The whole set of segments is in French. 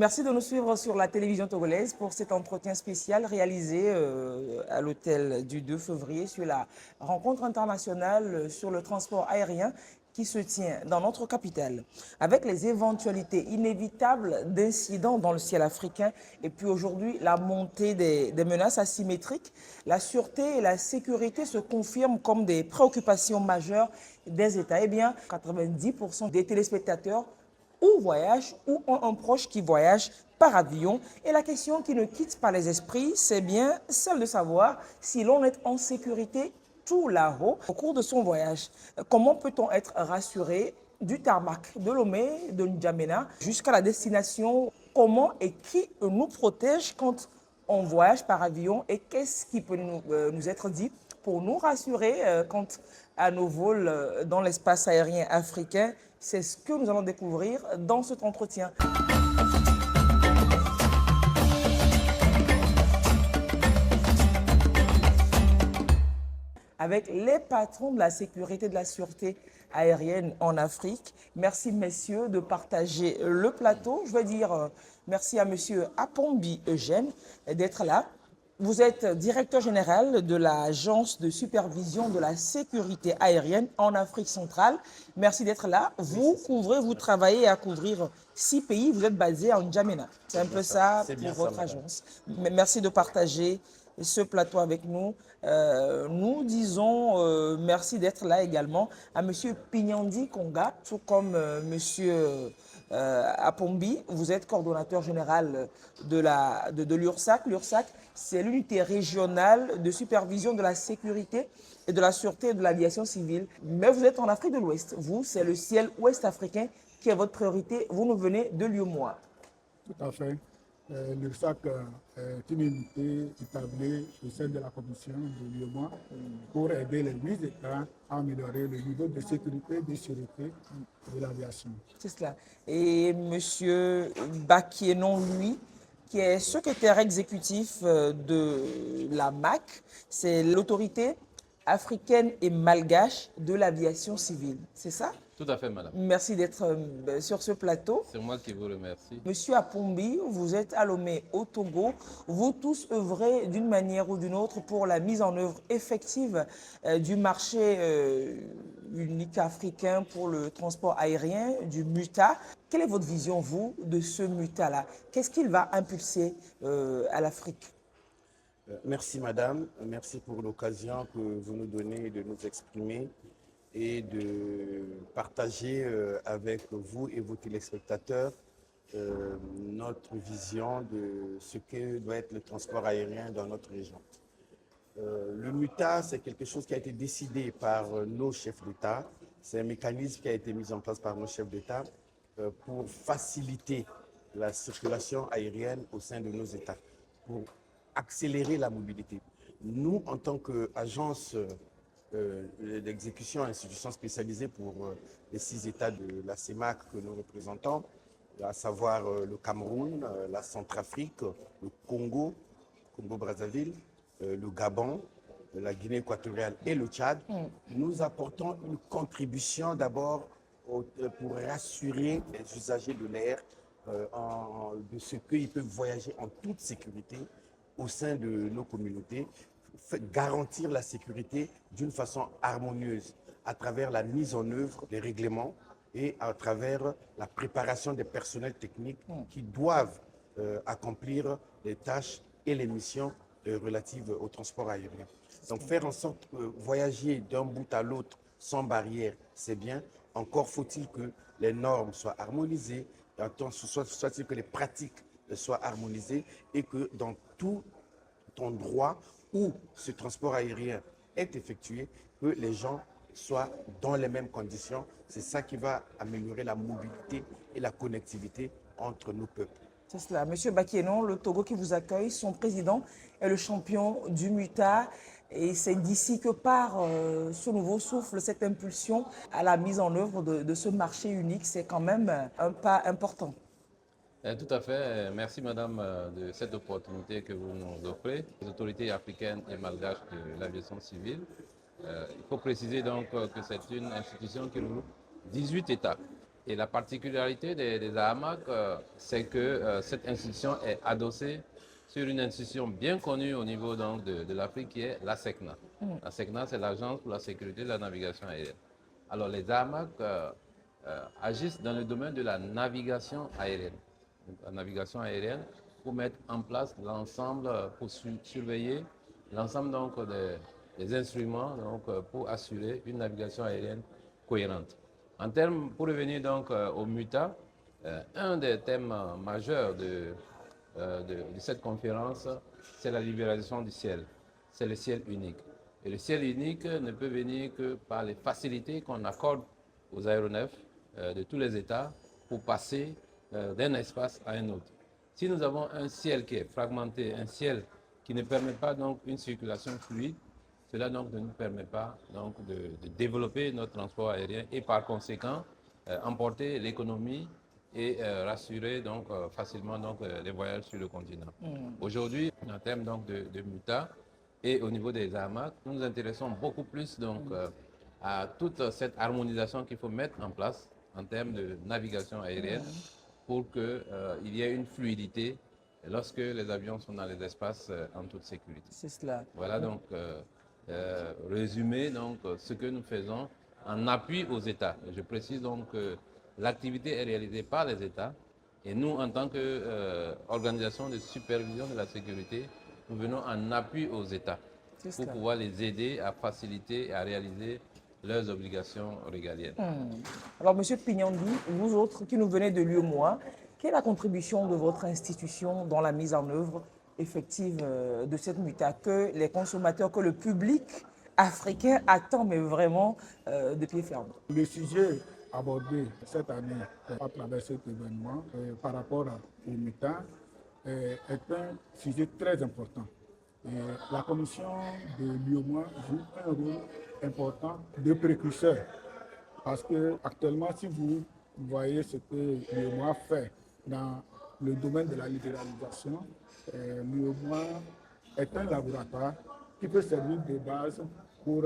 Merci de nous suivre sur la télévision togolaise pour cet entretien spécial réalisé à l'hôtel du 2 février sur la rencontre internationale sur le transport aérien qui se tient dans notre capitale, avec les éventualités inévitables d'incidents dans le ciel africain et puis aujourd'hui la montée des menaces asymétriques. La sûreté et la sécurité se confirment comme des préoccupations majeures des États. Eh bien, 90% des téléspectateurs ou voyagent ou ont un proche qui voyage par avion. Et la question qui ne quitte pas les esprits, c'est bien celle de savoir si l'on est en sécurité tout là-haut au cours de son voyage. Comment peut-on être rassuré du tarmac de Lomé, de N'Djamena jusqu'à la destination? Comment et qui nous protège quand on voyage par avion et qu'est-ce qui peut nous être dit pour nous rassurer quant à nos vols dans l'espace aérien africain? C'est ce que nous allons découvrir dans cet entretien. Avec les patrons de la sécurité et de la sûreté aérienne en Afrique. Merci messieurs de partager le plateau. Je veux dire merci à monsieur Apombi Eugène d'être là. Vous êtes directeur général de l'Agence de supervision de la sécurité aérienne en Afrique centrale. Merci d'être là. Vous couvrez, vous travaillez à couvrir 6 pays. Vous êtes basé en N'Djamena. C'est un peu ça pour votre agence. Merci de partager ce plateau avec nous. Nous disons merci d'être là également à monsieur Pignandi Konga, tout comme monsieur Apombi. Vous êtes coordonnateur général de l'URSSAC. L'URSSAC, c'est l'unité régionale de supervision de la sécurité et de la sûreté et de l'aviation civile. Mais vous êtes en Afrique de l'Ouest. Vous, c'est le ciel ouest africain qui est votre priorité. Vous nous venez de l'UEMOA. Tout à fait. L'URSSAC est une unité établie au sein de la commission de l'UEMOA pour aider les 8 États à améliorer le niveau de sécurité et de sûreté de l'aviation. C'est cela. Et M. Bakienon, lui, qui est secrétaire exécutif de la MAC, c'est l'autorité africaine et malgache de l'aviation civile. C'est ça? Tout à fait, madame. Merci d'être sur ce plateau. C'est moi qui vous remercie. Monsieur Apombi, vous êtes à Lomé au Togo. Vous tous œuvrez d'une manière ou d'une autre pour la mise en œuvre effective du marché unique africain pour le transport aérien, du MUTA. Quelle est votre vision, vous, de ce MUTA-là? Qu'est-ce qu'il va impulser à l'Afrique? Merci madame, merci pour l'occasion que vous nous donnez de nous exprimer et de partager avec vous et vos téléspectateurs notre vision de ce que doit être le transport aérien dans notre région. Le MUTA, c'est quelque chose qui a été décidé par nos chefs d'État. C'est un mécanisme qui a été mis en place par nos chefs d'État pour faciliter la circulation aérienne au sein de nos États, pour accélérer la mobilité. Nous, en tant qu'agence d'exécution, institution spécialisée pour les 6 États de la CEMAC que nous représentons, à savoir le Cameroun, la Centrafrique, le Congo, Congo-Brazzaville, le Gabon, la Guinée équatoriale et le Tchad, nous apportons une contribution d'abord pour rassurer les usagers de l'air de ce qu'ils peuvent voyager en toute sécurité au sein de nos communautés, garantir la sécurité d'une façon harmonieuse à travers la mise en œuvre des règlements et à travers la préparation des personnels techniques qui doivent accomplir les tâches et les missions relatives au transport aérien. Donc faire en sorte que voyager d'un bout à l'autre sans barrière, c'est bien. Encore faut-il que les normes soient harmonisées, soit-il que les pratiques soient harmonisées et que dans tout endroit où ce transport aérien est effectué, que les gens soient dans les mêmes conditions. C'est ça qui va améliorer la mobilité et la connectivité entre nos peuples. C'est cela. Monsieur Bakienon, le Togo qui vous accueille, son président est le champion du MUTA. Et c'est d'ici que part ce nouveau souffle, cette impulsion à la mise en œuvre de ce marché unique. C'est quand même un pas important. Tout à fait. Merci, madame, de cette opportunité que vous nous offrez. Les autorités africaines et malgaches de l'aviation civile. Il faut préciser donc que c'est une institution qui regroupe 18 États. Et la particularité des AMAC, c'est que cette institution est adossée sur une institution bien connue au niveau donc, de l'Afrique qui est la SECNA. La SECNA, c'est l'Agence pour la sécurité de la navigation aérienne. Alors les AMAC agissent dans le domaine de la navigation aérienne. La navigation aérienne pour mettre en place l'ensemble, pour surveiller l'ensemble donc des instruments donc, pour assurer une navigation aérienne cohérente. En termes, pour revenir donc au MUTA, un des thèmes majeurs de cette conférence, c'est la libéralisation du ciel. C'est le ciel unique. Et le ciel unique ne peut venir que par les facilités qu'on accorde aux aéronefs de tous les États pour passer d'un espace à un autre. Si nous avons un ciel qui est fragmenté, un ciel qui ne permet pas donc une circulation fluide, cela donc ne nous permet pas donc de développer notre transport aérien et par conséquent emporter l'économie et rassurer donc facilement donc les voyages sur le continent. Aujourd'hui, en termes donc de MUTA et au niveau des AMAC, nous nous intéressons beaucoup plus donc à toute cette harmonisation qu'il faut mettre en place en termes de navigation aérienne pour qu'il y ait une fluidité lorsque les avions sont dans les espaces en toute sécurité. C'est cela. Voilà donc résumer donc ce que nous faisons en appui aux États. Je précise donc que l'activité est réalisée par les États et nous, en tant qu'organisation de supervision de la sécurité, nous venons en appui aux États pour pouvoir les aider à faciliter et à réaliser leurs obligations régaliennes. Alors, Monsieur Pignandi, vous autres qui nous venez de l'UEMOA, quelle est la contribution de votre institution dans la mise en œuvre effective de cette MUTA que les consommateurs, que le public africain attend, mais vraiment de pied ferme? Le sujet abordé cette année à travers cet événement par rapport au MUTA est un sujet très important. La commission de l'UEMOA joue un rôle important de précurseur parce que actuellement, si vous voyez ce que l'UEMOA fait dans le domaine de la libéralisation, l'UEMOA est un laboratoire qui peut servir de base pour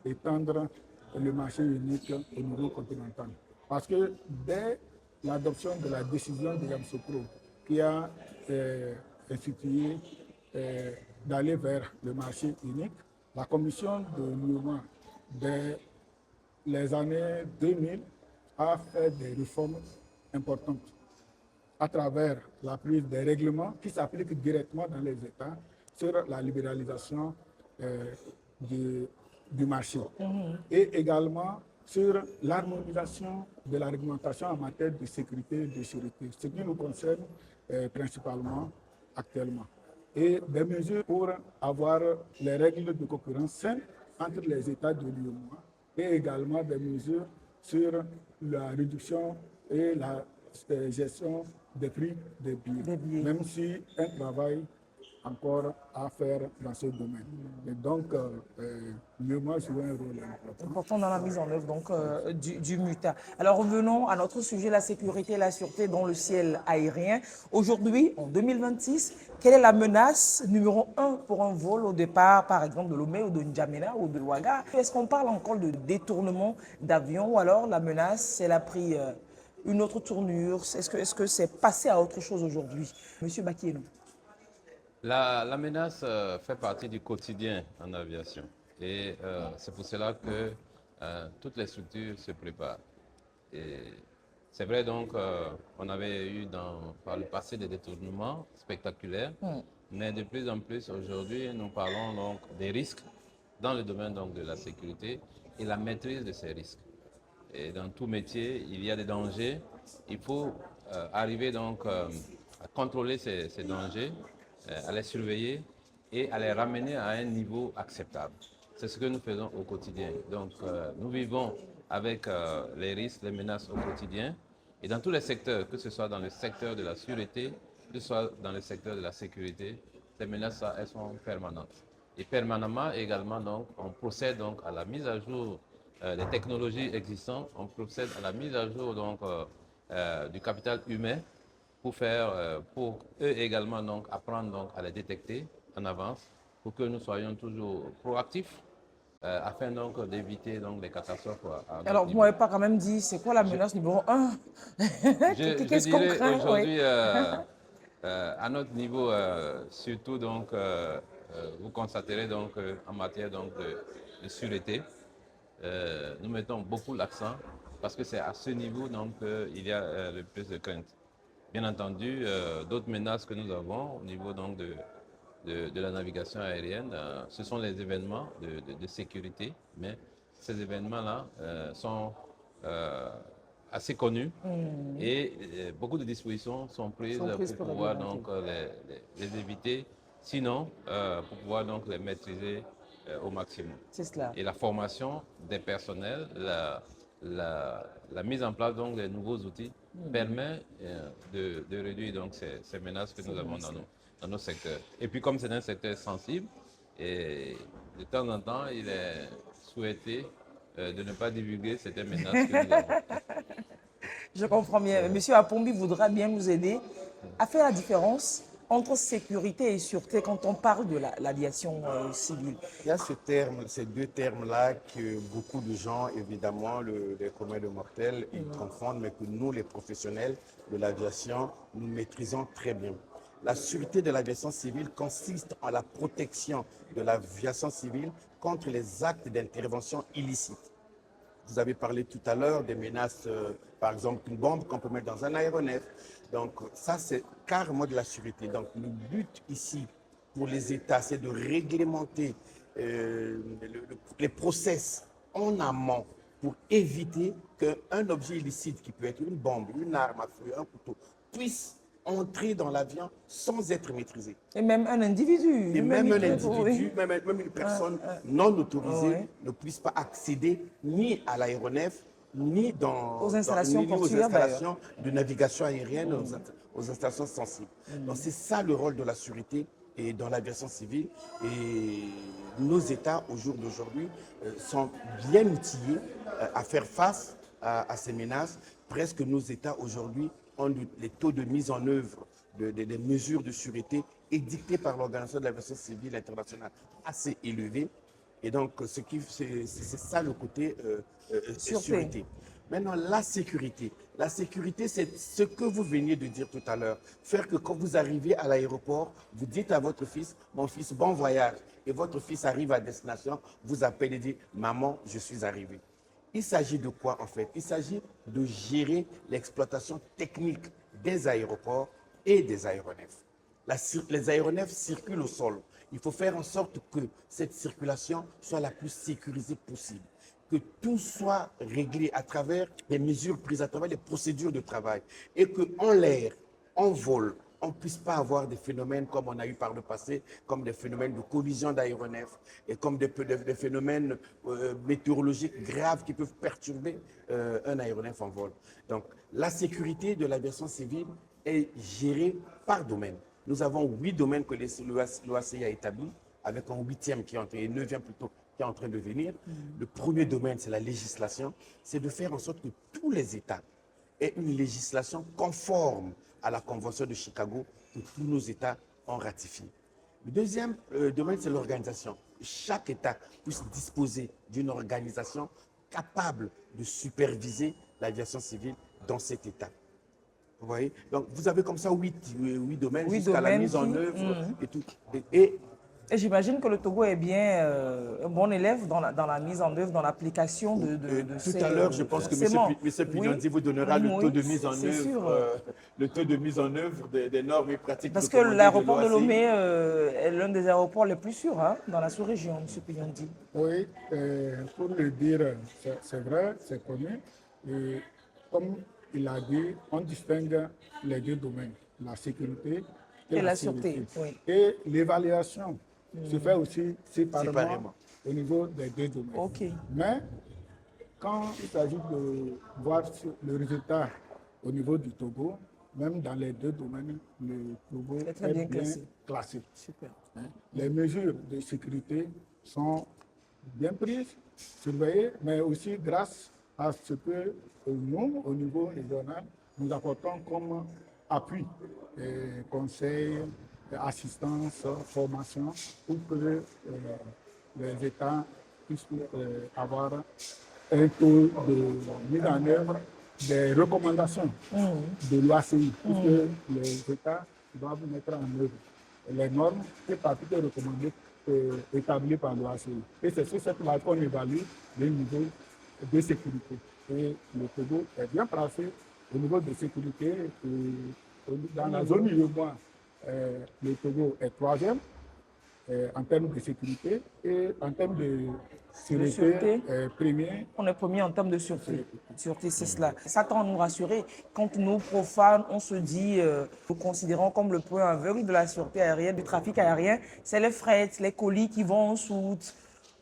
étendre le marché unique au niveau continental. Parce que dès l'adoption de la décision de Yamoussoukro qui a institué d'aller vers le marché unique, la commission de l'UEMOA dès les années 2000 a fait des réformes importantes à travers la prise des règlements qui s'appliquent directement dans les États sur la libéralisation du marché et également sur l'harmonisation de la réglementation en matière de sécurité et de sûreté, ce qui nous concerne principalement actuellement. Et des mesures pour avoir les règles de concurrence saines entre les États de l'UEMOA et également des mesures sur la réduction et la gestion des prix des billets, même si un travail encore à faire dans ce domaine. Et donc, l'UEMOA joue un rôle important dans la mise en œuvre donc, du MUTA. Alors revenons à notre sujet, la sécurité et la sûreté dans le ciel aérien. Aujourd'hui, en 2026, quelle est la menace numéro 1 pour un vol au départ, par exemple, de Lomé ou de N'Djamena ou de Ouaga? Est-ce qu'on parle encore de détournement d'avion ou alors la menace, elle a pris une autre tournure? Est-ce que c'est passé à autre chose aujourd'hui? Monsieur Bakieno. La menace fait partie du quotidien en aviation et c'est pour cela que toutes les structures se préparent. Et c'est vrai donc on avait eu par le passé des détournements spectaculaires, mais de plus en plus aujourd'hui nous parlons donc des risques dans le domaine donc, de la sécurité et la maîtrise de ces risques. Et dans tout métier, il y a des dangers. Il faut arriver donc à contrôler ces dangers, à les surveiller et à les ramener à un niveau acceptable. C'est ce que nous faisons au quotidien. Donc, nous vivons avec les risques, les menaces au quotidien et dans tous les secteurs, que ce soit dans le secteur de la sûreté, que ce soit dans le secteur de la sécurité, ces menaces, elles sont permanentes. Et permanemment également, donc, on procède donc à la mise à jour des technologies existantes, on procède à la mise à jour donc, du capital humain pour eux également donc, apprendre donc, à les détecter en avance pour que nous soyons toujours proactifs afin donc d'éviter donc les catastrophes à notre Alors, vous ne niveau. m'avez pas quand même dit, c'est quoi la menace numéro un? Je Qu'est-ce qu'on dirais craint? Oui. aujourd'hui, à notre niveau, surtout donc, vous constaterez donc en matière donc de sûreté, nous mettons beaucoup l'accent parce que c'est à ce niveau donc il y a le plus de crainte. Bien entendu, d'autres menaces que nous avons au niveau donc de la navigation aérienne, ce sont les événements de sécurité, mais ces événements-là sont assez connus et beaucoup de dispositions sont prises Sont prises pour pour pouvoir réglementer. donc les éviter, sinon pour pouvoir donc les maîtriser au maximum. C'est cela. Et la formation des personnels, la mise en place donc des nouveaux outils permet de réduire donc ces menaces que nous avons dans nos secteurs. Et puis comme c'est un secteur sensible, et de temps en temps, il est souhaité de ne pas divulguer certaines menaces que nous avons. Je comprends bien. Monsieur Apombi voudra bien nous aider à faire la différence entre sécurité et sûreté quand on parle de l'aviation civile. Il y a ce terme, ces deux termes-là que beaucoup de gens, évidemment, les communs de mortels, ils confondent, mais que nous, les professionnels de l'aviation, nous maîtrisons très bien. La sûreté de l'aviation civile consiste en la protection de l'aviation civile contre les actes d'intervention illicites. Vous avez parlé tout à l'heure des menaces, par exemple une bombe qu'on peut mettre dans un aéronef. Donc ça, c'est carrément de la sûreté. Donc le but ici pour les États, c'est de réglementer les process en amont pour éviter qu'un objet illicite, qui peut être une bombe, une arme à feu, un couteau, puisse entrer dans l'avion sans être maîtrisé. Et même un individu. Et même un individu, oui. même une personne non autorisée Ouais. ne puisse pas accéder ni à l'aéronef, ni Aux installations ni aux portuaires, installations de navigation aérienne, aux installations sensibles. Donc c'est ça le rôle de la sûreté et dans l'aviation civile. Et nos États, au jour d'aujourd'hui, sont bien outillés à faire face à ces menaces. Presque nos États aujourd'hui ont les taux de mise en œuvre des mesures de sûreté édictées par l'Organisation de l'aviation civile internationale assez élevés. Et donc, c'est ça le côté sûreté. Maintenant, la sécurité. La sécurité, c'est ce que vous veniez de dire tout à l'heure. Faire que quand vous arrivez à l'aéroport, vous dites à votre fils, mon fils, bon voyage. Et votre fils arrive à destination, vous appelle et dit, maman, je suis arrivé. Il s'agit de quoi en fait? Il s'agit de gérer l'exploitation technique des aéroports et des aéronefs. Les aéronefs circulent au sol. Il faut faire en sorte que cette circulation soit la plus sécurisée possible, que tout soit réglé à travers les mesures prises, à travers les procédures de travail, et qu'en l'air, en vol, on ne puisse pas avoir des phénomènes comme on a eu par le passé, comme des phénomènes de collision d'aéronefs et comme des phénomènes météorologiques graves qui peuvent perturber un aéronef en vol. Donc, la sécurité de l'aviation civile est gérée par domaine. Nous avons 8 domaines que l'OACI a établis, avec un 8e qui est en train, et 9e plutôt, qui est en train de venir. Le premier domaine, c'est la législation. C'est de faire en sorte que tous les États aient une législation conforme à la Convention de Chicago que tous nos États ont ratifié. Le deuxième domaine, c'est l'organisation. Chaque État puisse disposer d'une organisation capable de superviser l'aviation civile dans cet État. Vous voyez? Donc, vous avez comme ça 8 domaines jusqu'à la mise en œuvre et tout. Et j'imagine que le Togo est bien un bon élève dans la mise en œuvre, dans l'application de tout ces à l'heure, je pense que M. Pignonzi vous donnera le taux de mise en œuvre, le taux de mise en œuvre des normes et pratiques. Parce que l'aéroport de Lomé est l'un des aéroports les plus sûrs dans la sous-région, M. Pignonzi. Oui, pour le dire, c'est vrai, c'est connu. Et comme il a dit, on distingue les deux domaines, la sécurité et la sûreté. Oui. Et l'évaluation se fait aussi séparément au niveau des deux domaines. Okay. Mais quand il s'agit de voir le résultat au niveau du Togo, même dans les deux domaines, le Togo est bien classé. Super. Les mesures de sécurité sont bien prises, surveillées, mais aussi grâce à ce que nous, au niveau régional, nous apportons comme appui, conseil, assistance, formation, pour que les États puisse avoir un taux de mise en œuvre des recommandations de l'OACI, puisque les États doivent mettre en œuvre les normes et parties recommandées établies par l'OACI. Et c'est sur cette base qu'on évalue les niveaux de sécurité. Et le Togo est bien placé au niveau de sécurité. Dans la zone UEMOA, le Togo est troisième en termes de sécurité et en termes de sûreté, premier. On est premier en termes de sûreté. Sûreté, c'est cela. Ça tend à nous rassurer. Quand nous, profanes, on se dit, nous considérons comme le point aveugle de la sûreté aérienne, du trafic aérien, c'est les fret, les colis qui vont en soute.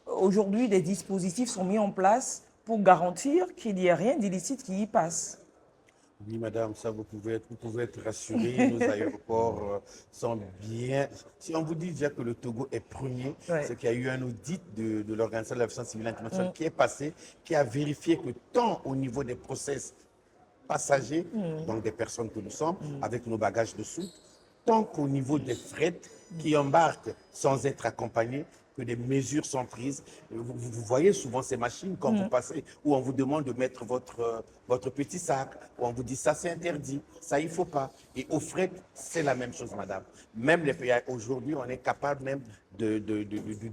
Aujourd'hui, des dispositifs sont mis en place pour garantir qu'il n'y ait rien d'illicite qui y passe. Oui, madame, ça vous pouvez être rassurée. Nos aéroports sont bien. Si on vous dit déjà que le Togo est premier, c'est qu'il y a eu un audit de l'Organisation de l'aviation civile internationale qui est passé, qui a vérifié que tant au niveau des process passagers, donc des personnes que nous sommes, avec nos bagages dessous, tant qu'au niveau des fret qui embarquent sans être accompagnés, que des mesures sont prises. Vous voyez souvent ces machines quand vous passez, où on vous demande de mettre votre petit sac, où on vous dit ça c'est interdit, ça il ne faut pas. Et au fret, c'est la même chose, madame. Même les pays, aujourd'hui, on est capable même de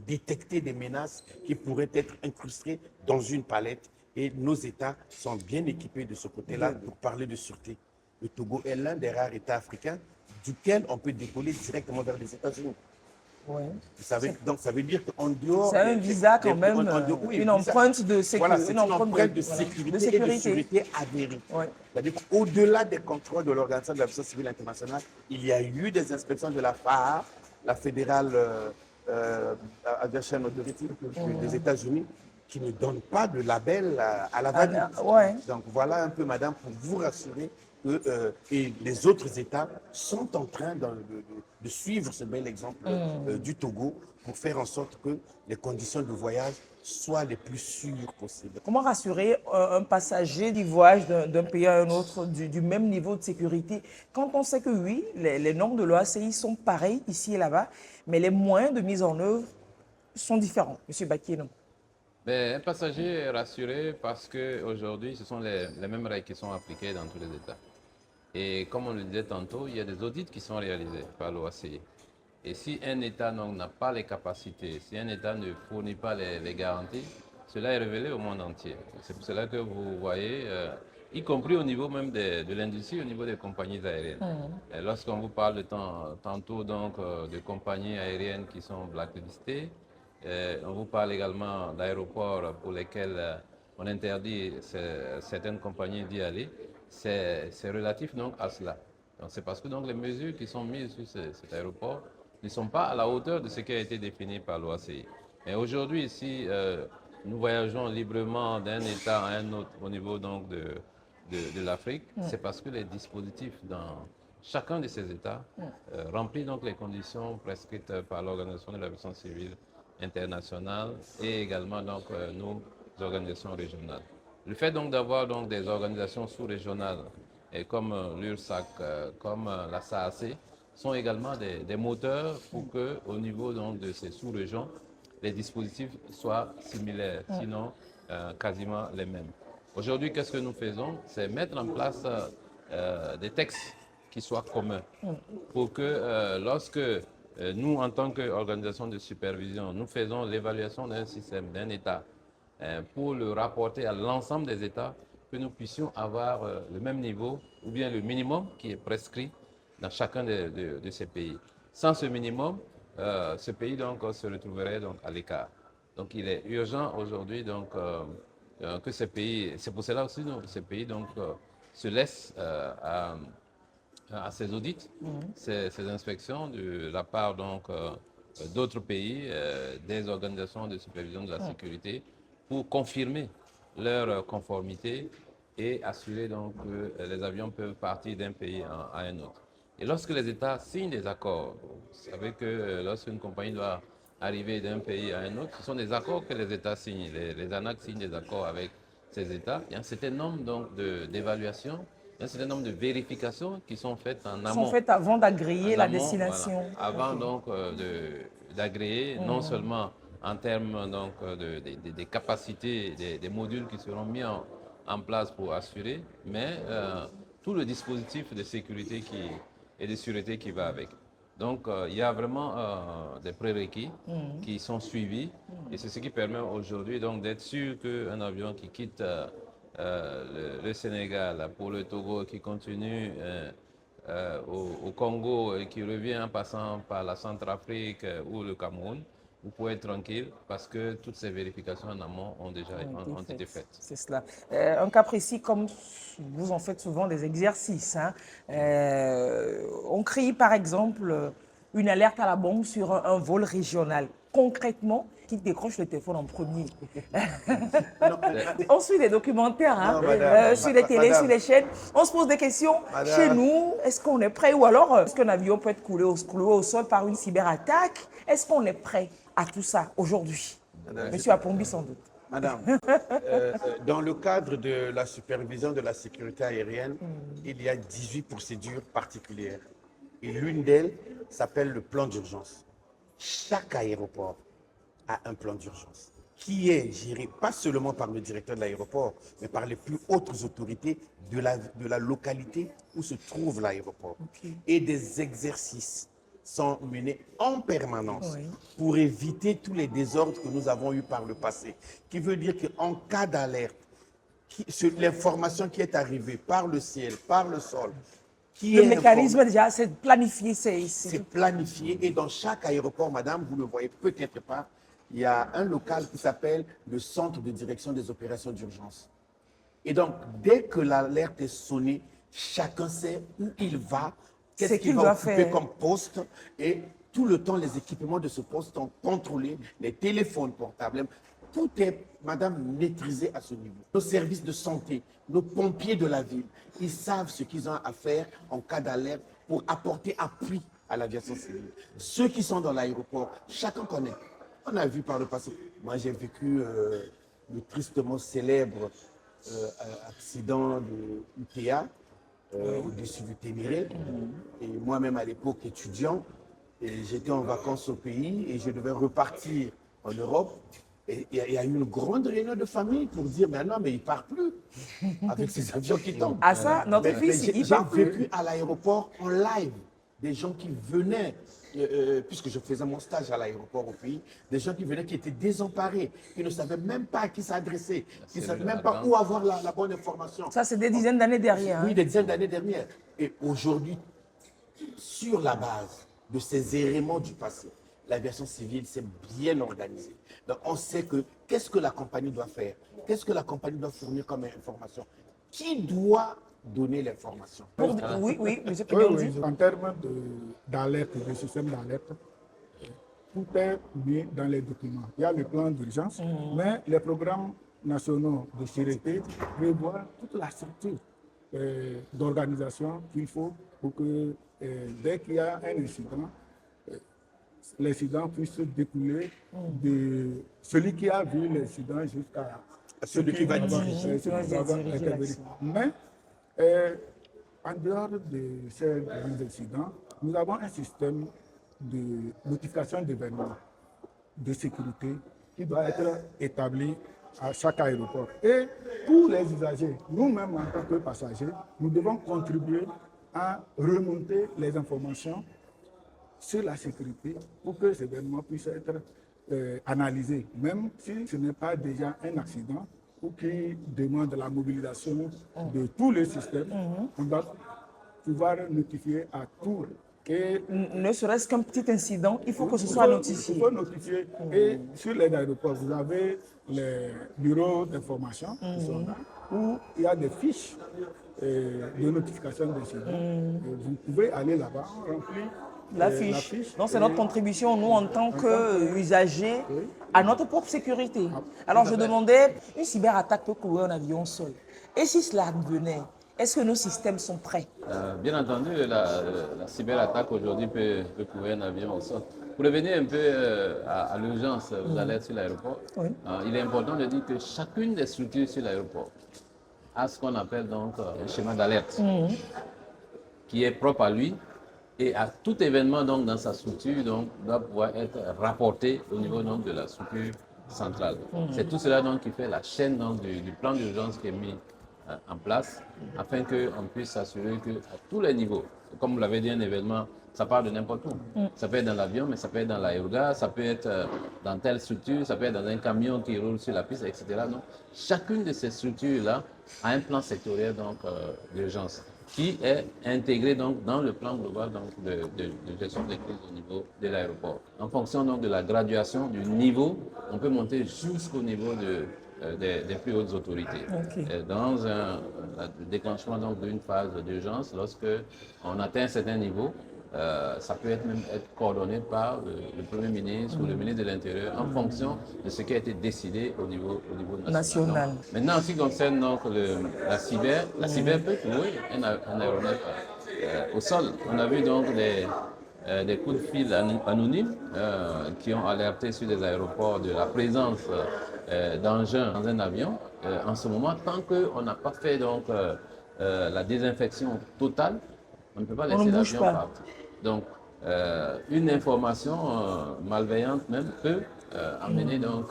détecter des menaces qui pourraient être incrustées dans une palette. Et nos États sont bien équipés de ce côté-là pour parler de sûreté. Le Togo est l'un des rares États africains duquel on peut décoller directement vers les États-Unis. Ouais. Donc ça veut dire qu'en dehors... C'est un visa quand même, une empreinte de sécurité. Voilà, c'est une empreinte de sécurité et de sûreté avérée. Ouais. C'est-à-dire qu'au-delà des contrôles de l'Organisation de l'aviation civile internationale, il y a eu des inspections de la FAA, la Federal Aviation Authority des États-Unis, qui ne donnent pas de label à la valide. Donc voilà un peu, madame, pour vous rassurer que et les autres États sont en train de suivre ce bel exemple du Togo pour faire en sorte que les conditions de voyage soient les plus sûres possibles. Comment rassurer un passager du voyage d'un pays à un autre du même niveau de sécurité quand on sait que oui, les normes de l'OACI sont pareilles ici et là-bas, mais les moyens de mise en œuvre sont différents? Monsieur Bakienon. Un passager est rassuré parce qu'aujourd'hui, ce sont les mêmes règles qui sont appliquées dans tous les États. Et comme on le disait tantôt, il y a des audits qui sont réalisés par l'OACI. Et si un État n'a pas les capacités, si un État ne fournit pas les garanties, cela est révélé au monde entier. C'est pour cela que vous voyez, y compris au niveau même de l'industrie, au niveau des compagnies aériennes. Lorsqu'on vous parle tantôt donc, de compagnies aériennes qui sont blacklistées, on vous parle également d'aéroports pour lesquels on interdit certaines compagnies d'y aller. C'est relatif donc à cela. C'est parce que donc, les mesures qui sont mises sur cet aéroport ne sont pas à la hauteur de ce qui a été défini par l'OACI. Mais aujourd'hui, si nous voyageons librement d'un État à un autre au niveau donc, de l'Afrique, c'est parce que les dispositifs dans chacun de ces États remplissent donc les conditions prescrites par l'Organisation de l'aviation civile internationale et également donc, nos organisations régionales. Le fait donc d'avoir donc des organisations sous-régionales comme l'URSSAC, comme la SAAC, sont également des moteurs pour que, au niveau donc de ces sous-régions, les dispositifs soient similaires, sinon quasiment les mêmes. Aujourd'hui, qu'est-ce que nous faisons? C'est mettre en place des textes qui soient communs pour que lorsque nous, en tant qu'organisation de supervision, nous faisons l'évaluation d'un système, d'un État, pour le rapporter à l'ensemble des États, que nous puissions avoir le même niveau ou bien le minimum qui est prescrit dans chacun de ces pays. Sans ce minimum, ce pays donc, se retrouverait donc, à l'écart. Donc il est urgent aujourd'hui donc, que ces pays, c'est pour cela aussi que ces pays donc, se laissent à ces audits, ces inspections de la part donc d'autres pays, des organisations de supervision de la sécurité, pour confirmer leur conformité et assurer donc que les avions peuvent partir d'un pays à un autre. Et lorsque les États signent des accords, vous savez que lorsqu'une compagnie doit arriver d'un pays à un autre, ce sont des accords que les États signent. Les ANAC signent des accords avec ces États. Il y a un certain nombre d'évaluations, il y a un certain nombre de vérifications qui sont faites en amont. Sont faites avant d'agréer la destination. Voilà, avant donc d'agréer non seulement en termes donc, des capacités, des modules qui seront mis en place pour assurer, mais tout le dispositif de sécurité et de sûreté qui va avec. Donc, il y a vraiment des prérequis qui sont suivis et c'est ce qui permet aujourd'hui donc d'être sûr qu'un avion qui quitte le Sénégal pour le Togo, qui continue au Congo et qui revient en passant par la Centrafrique ou le Cameroun, vous pouvez être tranquille parce que toutes ces vérifications en amont ont déjà été faites. C'est cela. Un cas précis, comme vous en faites souvent des exercices, hein, on crie par exemple une alerte à la bombe sur un vol régional. Concrètement, qui décroche le téléphone en premier? On suit des documentaires, hein, sur les télés, sur les chaînes. On se pose des questions. Chez nous, est-ce qu'on est prêt? Ou alors, est-ce qu'un avion peut être cloué au sol par une cyberattaque? Est-ce qu'on est prêt à tout ça aujourd'hui? Monsieur Apombi, sans doute. Madame, dans le cadre de la supervision de la sécurité aérienne, il y a 18 procédures particulières. Et l'une d'elles s'appelle le plan d'urgence. Chaque aéroport a un plan d'urgence qui est géré pas seulement par le directeur de l'aéroport, mais par les plus hautes autorités de la localité où se trouve l'aéroport. Et des exercices sont menés en permanence pour éviter tous les désordres que nous avons eus par le passé. Qui veut dire qu'en cas d'alerte, l'information qui est arrivée par le ciel, par le sol, le mécanisme déjà, c'est planifié. C'est planifié et dans chaque aéroport, madame, vous le voyez peut-être pas, il y a un local qui s'appelle le Centre de direction des opérations d'urgence. Et donc, dès que l'alerte est sonnée, chacun sait où il va, qu'est-ce qu'il va occuper comme poste et tout le temps, les équipements de ce poste sont contrôlés, les téléphones portables, tout est, madame, maîtrisé à ce niveau. Nos services de santé, nos pompiers de la ville, ils savent ce qu'ils ont à faire en cas d'alerte pour apporter appui à l'aviation civile. Ceux qui sont dans l'aéroport, chacun connaît. On a vu par le passé. Moi, j'ai vécu le tristement célèbre accident de UTA au-dessus du Ténéré. Et moi-même, à l'époque, étudiant, j'étais en vacances au pays et je devais repartir en Europe. Et il y a eu une grande réunion de famille pour dire, mais non, mais il ne part plus avec ces avions qui tombent. Ah ça, notre fils, il part plus. J'ai vécu à l'aéroport en live des gens qui venaient, puisque je faisais mon stage à l'aéroport au pays, des gens qui venaient qui étaient désemparés, qui ne savaient même pas à qui s'adresser, qui ne savaient même pas où avoir la bonne information. Ça, c'est des dizaines d'années derrière. Oui, hein. des dizaines d'années derrière. Et aujourd'hui, sur la base de ces éléments du passé, l'aviation civile s'est bien organisée. Donc, on sait que qu'est-ce que la compagnie doit faire, qu'est-ce que la compagnie doit fournir comme information, qui doit donner l'information. Oui, monsieur Oui, en termes d'alerte, de système d'alerte, tout est mis dans les documents. Il y a le plan d'urgence, mais les programmes nationaux de sûreté prévoient toute la structure d'organisation qu'il faut pour que dès qu'il y a un incident, l'incident puisse découler de celui qui a vu l'incident jusqu'à celui qui va diriger. Mais en dehors de ces grands incidents, nous avons un système de notification d'événements de sécurité qui doit être établi à chaque aéroport. Et tous les usagers, nous-mêmes en tant que passagers, nous devons contribuer à remonter les informations sur la sécurité pour que ces événements puissent être analysés, même si ce n'est pas déjà un accident ou qui demande la mobilisation de tous les systèmes. On doit pouvoir notifier à tous. Et ne serait-ce qu'un petit incident, il faut que ce soit notifié. Il faut notifier. Et sur les aéroports, vous avez les bureaux d'information qui sont là, où il y a des fiches de notification d'incidents. Vous pouvez aller là-bas, remplir la fiche. Donc c'est notre contribution, nous, en tant qu'usagers, à notre propre sécurité. Alors je demandais, une cyberattaque peut courir un avion seul. Et si cela advenait, est-ce que nos systèmes sont prêts? Bien entendu, la cyberattaque aujourd'hui peut courir un avion au sol. Pour revenir un peu à l'urgence aux alertes sur l'aéroport, il est important de dire que chacune des structures sur l'aéroport a ce qu'on appelle donc un schéma d'alerte qui est propre à lui Et à tout événement donc, dans sa structure donc, doit pouvoir être rapporté au niveau donc, de la structure centrale. C'est tout cela donc, qui fait la chaîne donc, du plan d'urgence qui est mis en place afin qu'on puisse s'assurer qu'à tous les niveaux, comme vous l'avez dit, un événement, ça part de n'importe où. Ça peut être dans l'avion, mais ça peut être dans l'aérogare, ça peut être dans telle structure, ça peut être dans un camion qui roule sur la piste, etc. Donc, chacune de ces structures-là a un plan sectoriel d'urgence qui est intégré donc, dans le plan global donc, de gestion des crises au niveau de l'aéroport. En fonction donc, de la graduation du niveau, on peut monter jusqu'au niveau des plus hautes autorités. Okay. Dans le déclenchement d'une phase d'urgence, lorsque on atteint un certain niveau, ça peut même être coordonné par le Premier ministre ou le ministre de l'Intérieur en fonction de ce qui a été décidé au niveau national. Donc, maintenant, en ce qui concerne donc, la cyber peut trouver un aéronef au sol. On a vu donc des coups de fil anonymes qui ont alerté sur des aéroports de la présence d'engins dans un avion. En ce moment, tant qu'on n'a pas fait donc, la désinfection totale, on ne peut pas laisser l'avion partir. Donc, une information malveillante même peut amener donc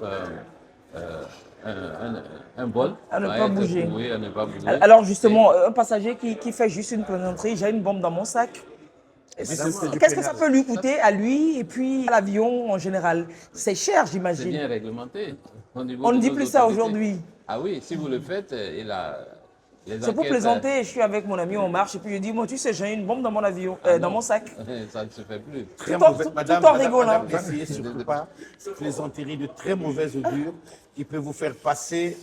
un vol à ne pas bouger. À ne pas bouger. Alors justement, un passager qui fait juste une plaisanterie, j'ai une bombe dans mon sac. Qu'est-ce que ça peut lui coûter à lui et puis à l'avion en général? C'est cher, j'imagine. C'est bien réglementé. On ne dit plus ça aujourd'hui. Ah oui, si vous le faites, il a... C'est pour plaisanter, je suis avec mon ami, on marche et puis je dis, moi tu sais, j'ai une bombe dans mon avion, dans mon sac. Ça ne se fait plus. Très mauvais. Tout en rigolant. N'essayez surtout pas ces plaisanteries de très mauvaise augure qui peut vous faire passer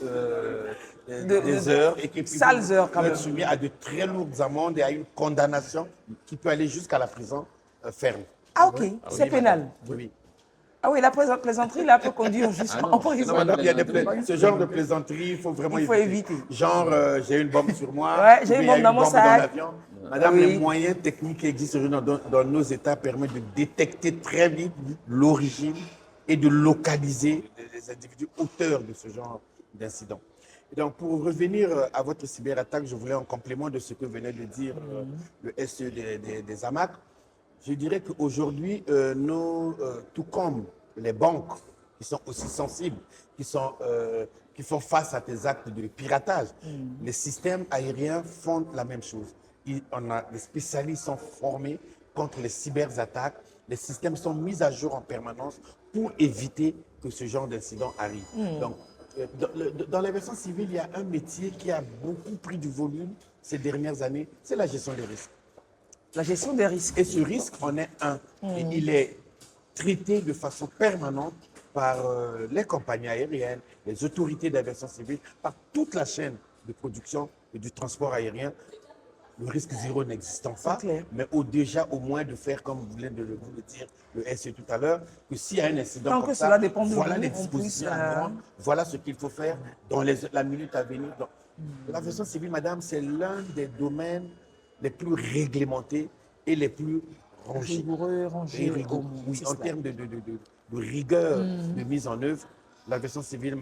des heures et qui sales heures quand même. être soumis à de très lourdes amendes et à une condamnation qui peut aller jusqu'à la prison ferme. Ah ok, c'est pénal. Oui. Ah oui, la plaisanterie là peut conduire jusqu'en prison. Il y a ce genre de plaisanterie, il faut vraiment éviter. Genre, j'ai une bombe sur moi, Ouais, j'ai une bombe dans mon sac. l'avion. Madame, les moyens techniques qui existent dans nos États permettent de détecter très vite l'origine et de localiser les individus auteurs de ce genre d'incident. Et donc, pour revenir à votre cyberattaque, je voulais en complément de ce que venait de dire le SE des AMAC, je dirais qu'aujourd'hui, tout comme les banques qui sont aussi sensibles, qui font face à des actes de piratage, les systèmes aériens font la même chose. Les spécialistes sont formés contre les cyberattaques, les systèmes sont mis à jour en permanence pour éviter que ce genre d'incident arrive. Donc, dans l'aviation civile, il y a un métier qui a beaucoup pris du volume ces dernières années, c'est la gestion des risques. La gestion des risques. Et ce risque en est un. Et il est traité de façon permanente par les compagnies aériennes, les autorités d'aviation civile, par toute la chaîne de production et du transport aérien. Le risque zéro n'existant pas, mais déjà au moins de faire, comme vous venez de vous le dire, le SE tout à l'heure, que s'il y a un incident comme ça, voilà les dispositions à prendre, voilà ce qu'il faut faire dans la minute à venir. L'aviation civile, madame, c'est l'un des domaines les plus réglementés et les plus rangés. Rigoureux. Oui, en termes de rigueur de mise en œuvre, l'aviation civile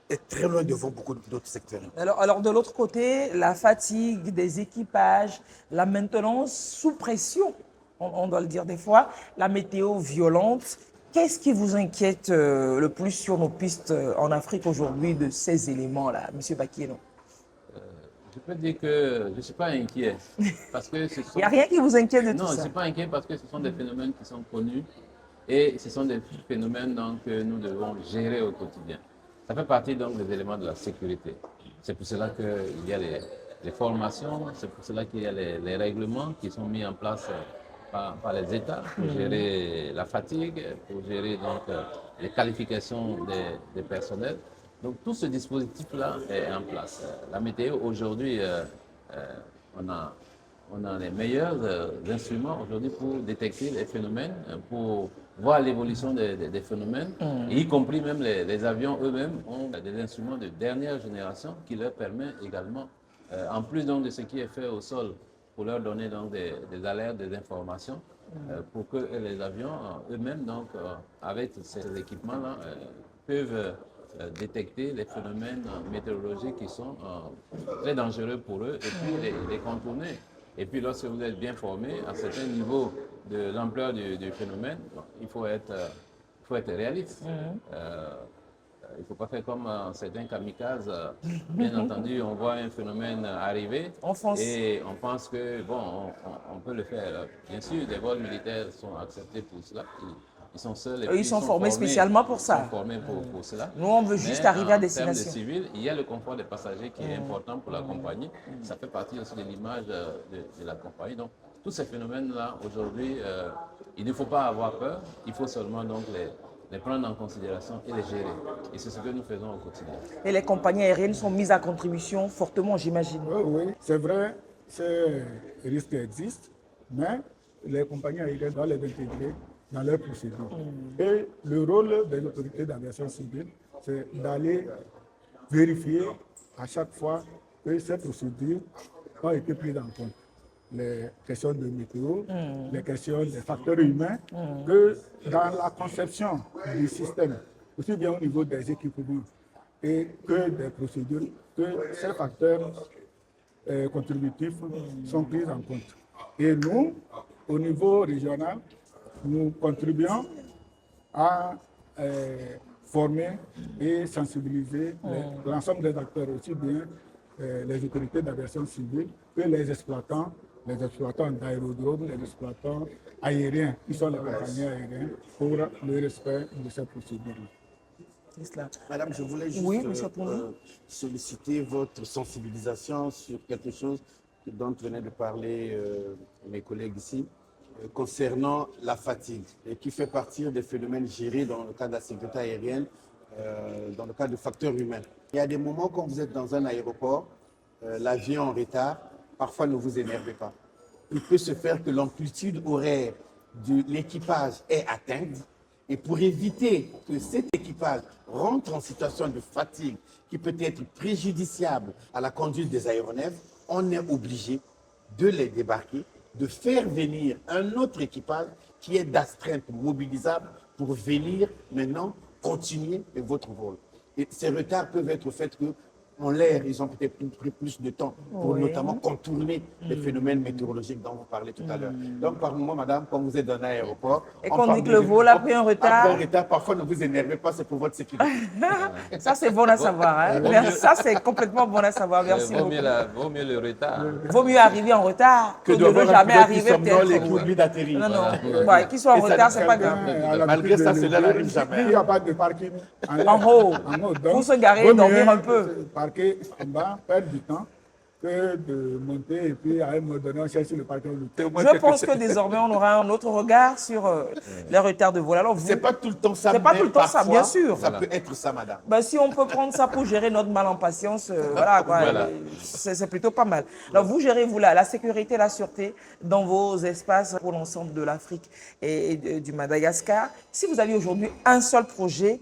est très loin devant beaucoup d'autres secteurs. Alors de l'autre côté, la fatigue des équipages, la maintenance sous pression, on doit le dire des fois, la météo violente. Qu'est-ce qui vous inquiète le plus sur nos pistes en Afrique aujourd'hui de ces éléments-là, M. Bakienon? Je peux dire que je ne suis pas inquiet. Parce que il n'y a rien qui vous inquiète de tout ça? Non, je ne suis pas inquiet parce que ce sont des phénomènes qui sont connus et ce sont des phénomènes donc, que nous devons gérer au quotidien. Ça fait partie donc des éléments de la sécurité. C'est pour cela qu'il y a les formations, c'est pour cela qu'il y a les règlements qui sont mis en place par les États pour gérer la fatigue, pour gérer donc, les qualifications des personnels. Donc tout ce dispositif-là est en place. La météo, aujourd'hui, on a les meilleurs instruments aujourd'hui pour détecter les phénomènes, pour voir l'évolution des phénomènes, et y compris même les avions eux-mêmes ont des instruments de dernière génération qui leur permettent également, en plus donc de ce qui est fait au sol, pour leur donner donc des alertes, des informations, pour que les avions eux-mêmes, donc avec ces équipements-là, peuvent détecter les phénomènes météorologiques qui sont très dangereux pour eux et puis les contourner. Et puis lorsque vous êtes bien formé, à certains niveaux de l'ampleur du phénomène, bon, il faut être réaliste. Il ne faut pas faire comme certains kamikazes. Bien entendu, on voit un phénomène arriver On fonce. et on pense que bon, on peut le faire. Bien sûr, des vols militaires sont acceptés pour cela. Ils sont seuls et Eux, puis ils sont formés spécialement pour ça. Ils sont formés pour cela. Nous, on veut juste arriver à destination. En termes de civil, il y a le confort des passagers qui est important pour la compagnie. Ça fait partie aussi de l'image de la compagnie. Donc, tous ces phénomènes-là, aujourd'hui, il ne faut pas avoir peur. Il faut seulement donc les prendre en considération et les gérer. Et c'est ce que nous faisons au quotidien. Et les compagnies aériennes sont mises à contribution fortement, j'imagine. Oui, c'est vrai, ces risques existent, mais les compagnies aériennes doivent les intégrer dans leurs procédures. Et le rôle des autorités d'aviation civile, c'est d'aller vérifier à chaque fois que ces procédures ont été prises en compte. Les questions de météo, les questions des facteurs humains, que dans la conception du système, aussi bien au niveau des équipements et que des procédures, que ces facteurs contributifs sont pris en compte. Et nous, au niveau régional, nous contribuons à former et sensibiliser l'ensemble des acteurs, aussi bien les autorités d'aviation civile que les exploitants d'aérodromes, les exploitants aériens, qui sont les compagnies aériennes, pour le respect de ces procédures. C'est cela. Madame, je voulais juste Oui, monsieur Poundou. solliciter votre sensibilisation sur quelque chose dont venaient de parler mes collègues ici, concernant la fatigue, et qui fait partie des phénomènes gérés dans le cadre de la sécurité aérienne, dans le cadre de facteurs humains. Il y a des moments quand vous êtes dans un aéroport, l'avion en retard, parfois ne vous énervez pas. Il peut se faire que l'amplitude horaire de l'équipage est atteinte, et pour éviter que cet équipage rentre en situation de fatigue qui peut être préjudiciable à la conduite des aéronefs, on est obligé de les débarquer, de faire venir un autre équipage qui est d'astreinte mobilisable pour venir maintenant continuer votre vol. Et ces retards peuvent être faits que en l'air, ils ont peut-être pris plus de temps pour notamment contourner les phénomènes météorologiques dont vous parlez tout à l'heure. Donc, par moment, madame, quand vous êtes dans un aéroport... Et qu'on dit que le vol a pris un retard... Après un retard, parfois, ne vous énervez pas, c'est pour votre sécurité. Ça, c'est bon à savoir. Hein? Merci. Ça, c'est complètement bon à savoir. Merci beaucoup. Vaut mieux le retard. Vaut mieux arriver en retard que de ne jamais arriver peut-être. Qui oublie d'atterrir. Non, non. Ouais, qu'il soit en retard, c'est pas grave. Malgré ça, cela n'arrive jamais. Il n'y a pas de parking En haut. Pour se garer et dormir un peu. Parquer en bas, perdre du temps, que de monter et puis à un moment donné, on cherche le parking. Je pense que désormais, on aura un autre regard sur les retards de vol. Alors, C'est pas tout le temps ça. C'est pas tout le temps ça, parfois, bien sûr. Ça peut être ça, madame. Ben, si on peut prendre ça pour gérer notre mal en patience, voilà, quoi, Voilà. c'est plutôt pas mal. Alors, vous gérez, vous, la sécurité, la sûreté dans vos espaces pour l'ensemble de l'Afrique et du Madagascar. Si vous aviez aujourd'hui un seul projet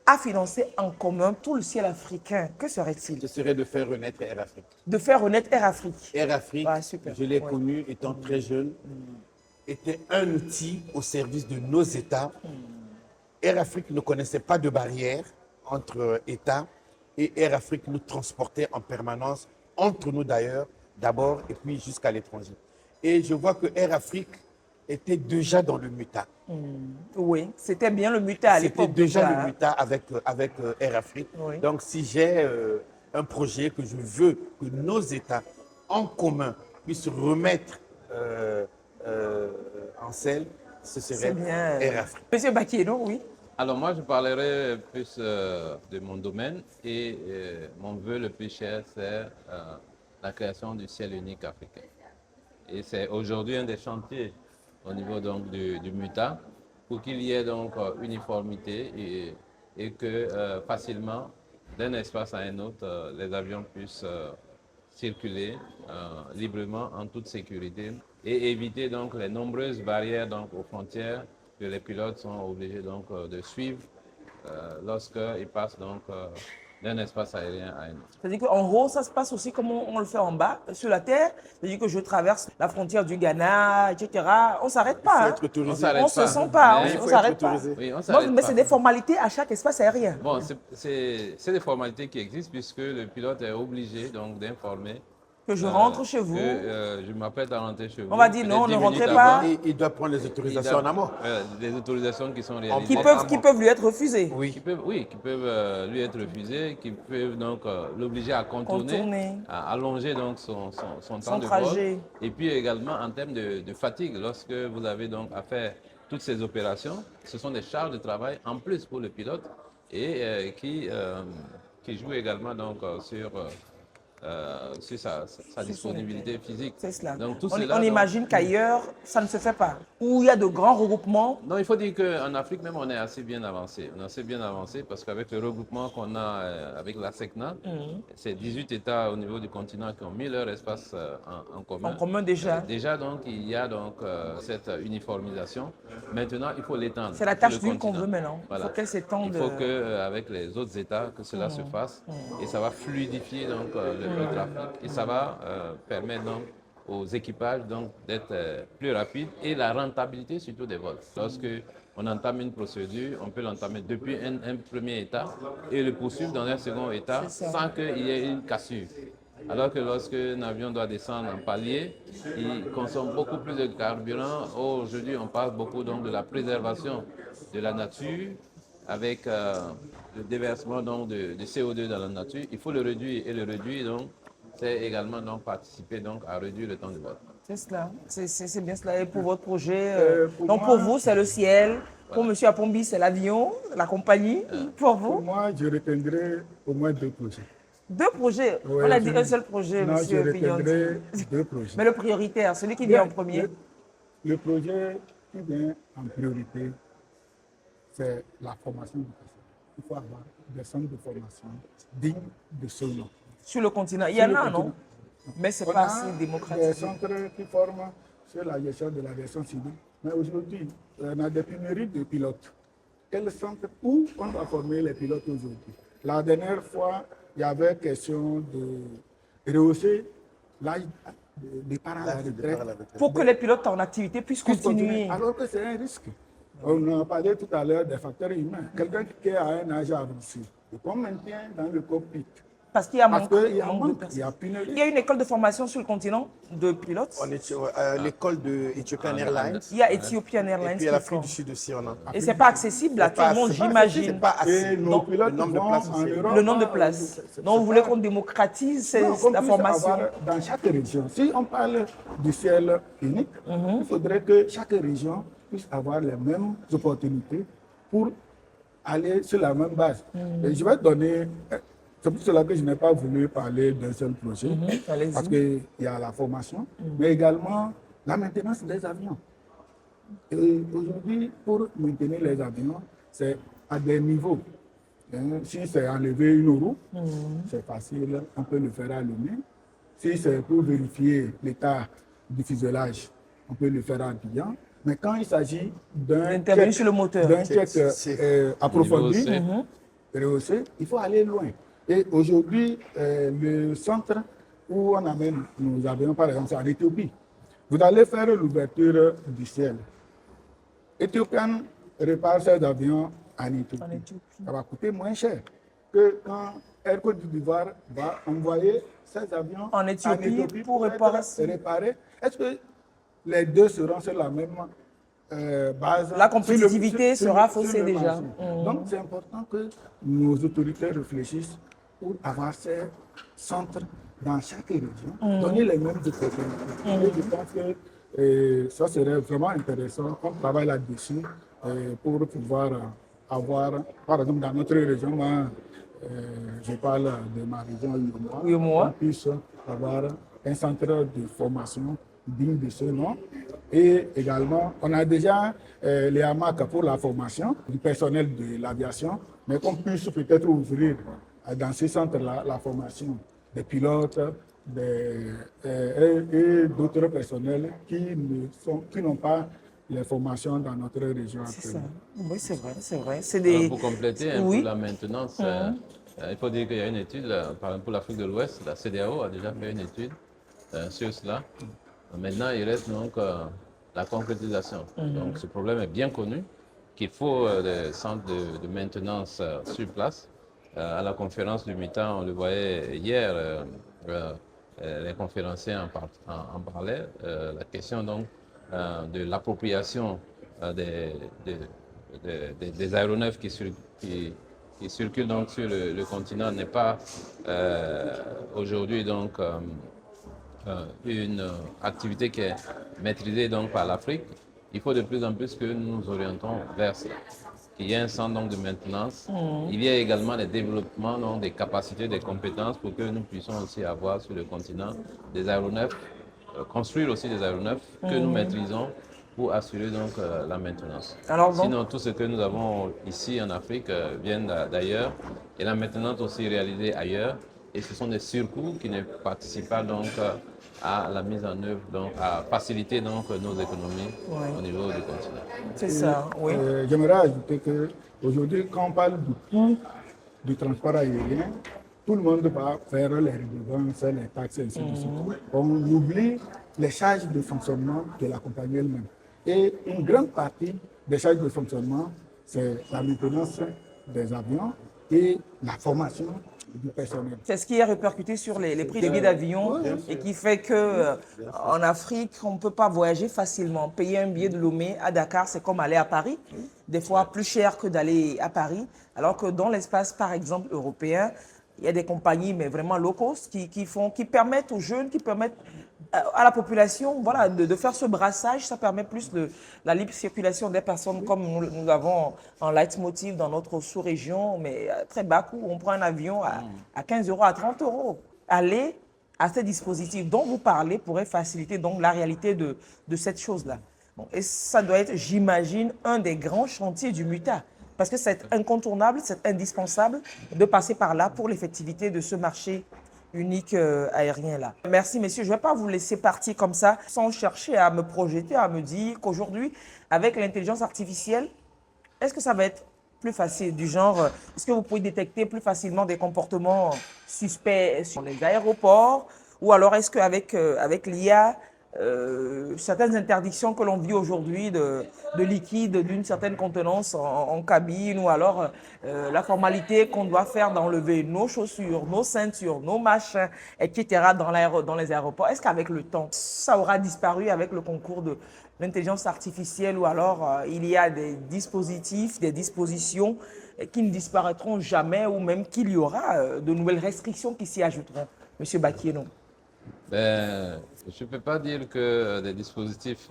à financer en commun tout le ciel africain, que serait-il? Ce serait de faire renaître Air Afrique. De faire renaître Air Afrique. Air Afrique, Ah, super. je l'ai Ouais. connu étant très jeune, était un outil au service de nos États. Air Afrique ne connaissait pas de barrière entre États et Air Afrique nous transportait en permanence, entre nous d'ailleurs, d'abord, et puis jusqu'à l'étranger. Et je vois que Air Afrique était déjà dans le MUTA. Oui, c'était bien le muta à C'était l'époque. déjà hein. le MUTA avec Air Afrique. Oui. Donc, si j'ai un projet que je veux que nos États en commun puissent remettre en selle, ce serait C'est bien. Air Afrique. Monsieur Bakiedo, oui. Alors moi, je parlerai plus de mon domaine et mon vœu le plus cher, c'est la création du ciel unique africain. Et c'est aujourd'hui un des chantiers au niveau donc du MUTA pour qu'il y ait donc uniformité et que facilement, d'un espace à un autre, les avions puissent circuler librement en toute sécurité et éviter donc les nombreuses barrières donc aux frontières que les pilotes sont obligés donc de suivre lorsqu'ils passent donc d'un espace aérien à un autre. C'est-à-dire qu'en haut, ça se passe aussi comme on le fait en bas, sur la terre. C'est-à-dire que je traverse la frontière du Ghana, etc. On ne s'arrête Il faut pas. hein. être autorisé. s'arrête On ne se pas. sent pas, Mais il on faut ne s'arrête être pas. autorisé. Oui, on Non, s'arrête mais pas. c'est des formalités à chaque espace aérien. Bon, c'est des formalités qui existent puisque le pilote est obligé donc d'informer Que je rentre chez vous. Je m'apprête à rentrer chez vous. On va dire non, Peut-être ne 10 minutes rentrez avant, pas. Il doit prendre les autorisations en amont. Les autorisations qui sont réalisées. Qui peuvent lui être refusées. Qui peuvent lui être refusées, qui peuvent donc l'obliger à contourner, à allonger donc son temps de trajet. vol. Et puis également en termes de fatigue, lorsque vous avez donc à faire toutes ces opérations, ce sont des charges de travail en plus pour le pilote et qui jouent également donc sur sa disponibilité physique. C'est cela. Donc, tout On cela, imagine qu'ailleurs, ça ne se fait pas. Où il y a de grands regroupements. Non, il faut dire qu'en Afrique même, on est assez bien avancé. On est assez bien avancé parce qu'avec le regroupement qu'on a avec la SECNA, c'est 18 États au niveau du continent qui ont mis leur espace en commun. En commun déjà. Déjà, donc, il y a donc cette uniformisation. Maintenant, il faut l'étendre. C'est la tâche d'huile qu'on veut maintenant. Voilà. Il faut qu'elle s'étende. Il faut qu'avec les autres États, que cela se fasse. Et ça va fluidifier donc, le trafic. Et ça va permettre donc aux équipages donc d'être plus rapides et la rentabilité surtout des vols. Lorsque on entame une procédure, on peut l'entamer depuis un premier état et le poursuivre dans un second état sans qu'il y ait une cassure. Alors que lorsque un avion doit descendre en palier, il consomme beaucoup plus de carburant. Aujourd'hui, on parle beaucoup donc de la préservation de la nature avec le déversement donc, de CO2 dans la nature. Il faut le réduire et le réduire donc c'est également donc participer donc à réduire le temps de vol. C'est cela, c'est bien cela. Et pour votre projet, donc pour vous c'est le ciel, pour M. Apombi c'est l'avion, la compagnie. Pour vous? Pour moi, je retiendrai au moins 2 projets. 2 projets? Ouais, on a dit un seul projet, non, M. je Pignon. retiendrai 2 projets. Mais le prioritaire, celui qui vient en premier? Le projet qui vient en priorité, c'est la formation du personnel. Il faut avoir des centres de formation dignes de ce nom. Sur le continent, il y en a, non? Mais ce n'est pas assez Des démocratique. centres qui forment sur la gestion de l'aviation civile. Mais aujourd'hui, on a des pénuries de pilotes. Quel centre où on va former les pilotes aujourd'hui? La dernière fois, il y avait question de rehausser l'âge de départ à la retraite. Pour que les pilotes en activité puissent continuer. Alors que c'est un risque. On a parlé tout à l'heure des facteurs humains. Quelqu'un qui a un âge avancé, et qu'on maintient dans le cockpit. Parce qu'il y a Parce manque qu'il y a de manque, personnes. il y a pénurie. Il y a une école de formation sur le continent de pilotes. On est sur l'école de Ethiopian Airlines. Il y a Ethiopian Et Airlines puis qui l'Afrique forme. du Sud aussi, on a. Et ce n'est pas accessible à tout le monde, j'imagine. C'est pas assez. Et nos Donc, pilotes le nombre de vont places en aussi. Europe, Le nombre de places. Donc vous voulez qu'on démocratise qu'on la puisse formation. avoir dans chaque région. Si on parle du ciel unique, il faudrait que chaque région puisse avoir les mêmes opportunités pour aller sur la même base. Et je vais donner, c'est pour cela que je n'ai pas voulu parler d'un seul projet, Allez-y. parce qu'il y a la formation, mais également la maintenance des avions. Et aujourd'hui, pour maintenir les avions, c'est à des niveaux. Si c'est enlever une roue, c'est facile, on peut le faire allumer. Si c'est pour vérifier l'état du fuselage, on peut le faire en pliant. Mais quand il s'agit D'intervenir sur le moteur. d'un check approfondi, Niveau rehaussé, il faut aller loin. Et aujourd'hui, le centre où on amène nos avions, par exemple, c'est en Éthiopie. Vous allez faire l'ouverture du ciel. Ethiopian répare ses avions en Éthiopie. Ça va coûter moins cher que quand Air Côte d'Ivoire va envoyer ses avions En Éthiopie pour être réparer. réparés. Est-ce que les deux seront sur la même base? La compétitivité sur le- sera sur le faussée déjà. marché. Donc c'est important que nos autorités réfléchissent pour avoir ces centres dans chaque région, donner les mêmes opportunités. Et je pense que ça serait vraiment intéressant qu'on travaille là-dessus pour pouvoir avoir, par exemple dans notre région, moi, je parle de ma région Uyomoa. qu'on puisse avoir un centre de formation digne de ce nom. Et également, on a déjà les hamacs pour la formation du personnel de l'aviation, mais qu'on puisse peut-être ouvrir dans ces centres-là la formation des pilotes et d'autres personnels qui n'ont pas les formations dans notre région C'est ça. actuelle. Oui, c'est vrai, c'est vrai. C'est des... Pour compléter Oui. pour la maintenance, il faut dire qu'il y a une étude, par exemple pour l'Afrique de l'Ouest, la CEDEAO a déjà fait une étude sur cela. Maintenant, il reste donc la concrétisation. Donc ce problème est bien connu, qu'il faut des centres de maintenance sur place. À la conférence du mi-temps, on le voyait hier, les conférenciers en parlaient, la question donc de l'appropriation des aéronefs qui circulent donc sur le continent n'est pas aujourd'hui donc une activité qui est maîtrisée donc par l'Afrique. Il faut de plus en plus que nous nous orientons vers cela. Il y a un centre donc, de maintenance. Il y a également des développements, donc, des capacités, des compétences pour que nous puissions aussi avoir sur le continent des aéronefs, construire aussi des aéronefs que nous maîtrisons pour assurer donc la maintenance. Alors, donc, sinon, tout ce que nous avons ici en Afrique vient d'ailleurs et la maintenance aussi réalisée ailleurs. Et ce sont des surcoûts qui ne participent pas donc à la mise en œuvre, donc à faciliter donc nos économies au niveau du continent. C'est ça, oui. J'aimerais ajouter qu'aujourd'hui, quand on parle du coût du transport aérien, tout le monde va faire les redevances, les taxes, et ainsi de suite. On oublie les charges de fonctionnement de la compagnie elle-même. Et une grande partie des charges de fonctionnement, c'est la maintenance des avions et la formation du personnel. C'est ce qui est répercuté sur les prix des billets d'avion et qui fait que en Afrique, on ne peut pas voyager facilement. Payer un billet de Lomé à Dakar, c'est comme aller à Paris, des fois plus cher que d'aller à Paris. Alors que dans l'espace, par exemple, européen, il y a des compagnies, mais vraiment low cost, qui permettent aux jeunes, qui permettent à la population voilà, de faire ce brassage. Ça permet plus la libre circulation des personnes comme nous l'avons en leitmotiv dans notre sous-région, mais à très bas coût. On prend un avion à 15 euros, à 30 euros. Aller à ces dispositifs dont vous parlez pourrait faciliter donc la réalité de cette chose-là. Bon, et ça doit être, j'imagine, un des grands chantiers du MUTA. Parce que c'est incontournable, c'est indispensable de passer par là pour l'effectivité de ce marché unique aérien-là. Merci, messieurs. Je ne vais pas vous laisser partir comme ça sans chercher à me projeter, à me dire qu'aujourd'hui, avec l'intelligence artificielle, est-ce que ça va être plus facile du genre, est-ce que vous pouvez détecter plus facilement des comportements suspects sur les aéroports ou alors est-ce qu'avec avec l'IA, certaines interdictions que l'on vit aujourd'hui de liquide d'une certaine contenance en cabine ou alors la formalité qu'on doit faire d'enlever nos chaussures, nos ceintures, nos machins, etc. dans les aéroports. Est-ce qu'avec le temps, ça aura disparu avec le concours de l'intelligence artificielle ou alors il y a des dispositifs, des dispositions qui ne disparaîtront jamais ou même qu'il y aura de nouvelles restrictions qui s'y ajouteront? Monsieur Bakieno. Ben, je ne peux pas dire que des dispositifs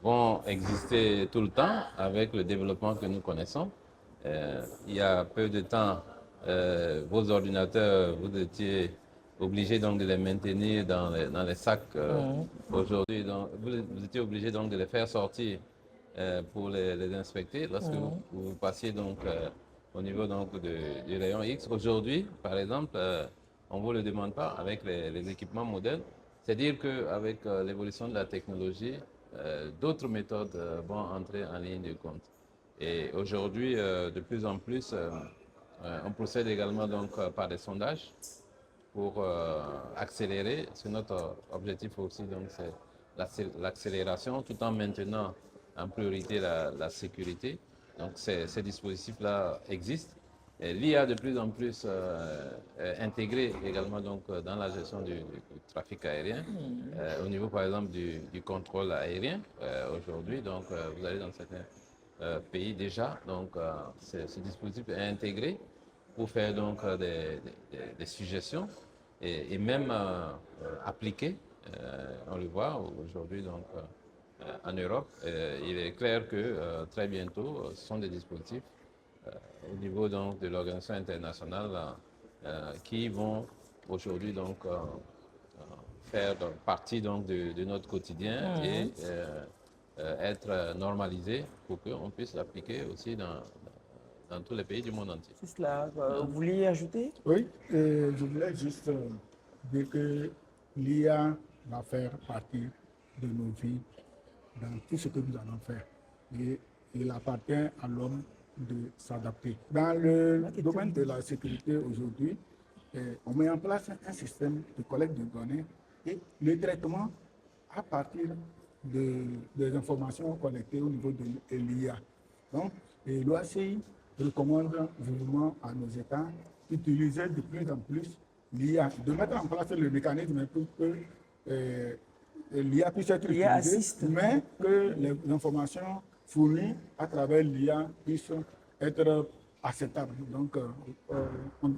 vont exister tout le temps avec le développement que nous connaissons. Il y a peu de temps, vos ordinateurs, vous étiez obligés donc de les maintenir dans les sacs. Aujourd'hui, vous étiez obligés donc de les faire sortir pour les inspecter lorsque vous passiez donc au niveau donc du rayon X. Aujourd'hui, par exemple, on ne vous le demande pas avec les équipements modernes. C'est-à-dire qu'avec l'évolution de la technologie, d'autres méthodes vont entrer en ligne de compte. Et aujourd'hui, de plus en plus, on procède également donc par des sondages pour accélérer. C'est notre objectif aussi, donc c'est l'accélération tout en maintenant en priorité la sécurité. Donc ces dispositifs-là existent. L'IA de plus en plus intégrée également donc, dans la gestion du trafic aérien, au niveau par exemple du contrôle aérien. Aujourd'hui, donc vous allez dans certains pays déjà, donc ce dispositif est intégré pour faire donc des suggestions et même appliquer. On le voit aujourd'hui donc en Europe. Il est clair que très bientôt, ce sont des dispositifs au niveau donc, de l'organisation internationale qui vont aujourd'hui donc faire partie donc, de notre quotidien et être normalisés pour qu'on puisse l'appliquer aussi dans tous les pays du monde entier. C'est cela. Vous vouliez ajouter? Oui, je voulais juste dire que l'IA va faire partie de nos vies dans tout ce que nous allons faire. Et il appartient à l'homme de s'adapter. Dans le domaine de la sécurité aujourd'hui, on met en place un système de collecte de données et le traitement à partir des informations collectées au niveau de l'IA. Donc, l'OACI recommande vivement à nos États d'utiliser de plus en plus l'IA, de mettre en place le mécanisme pour que l'IA puisse être L'IA utilisée, assiste. mais que les informations fournies à travers l'IA puissent être acceptables. Donc,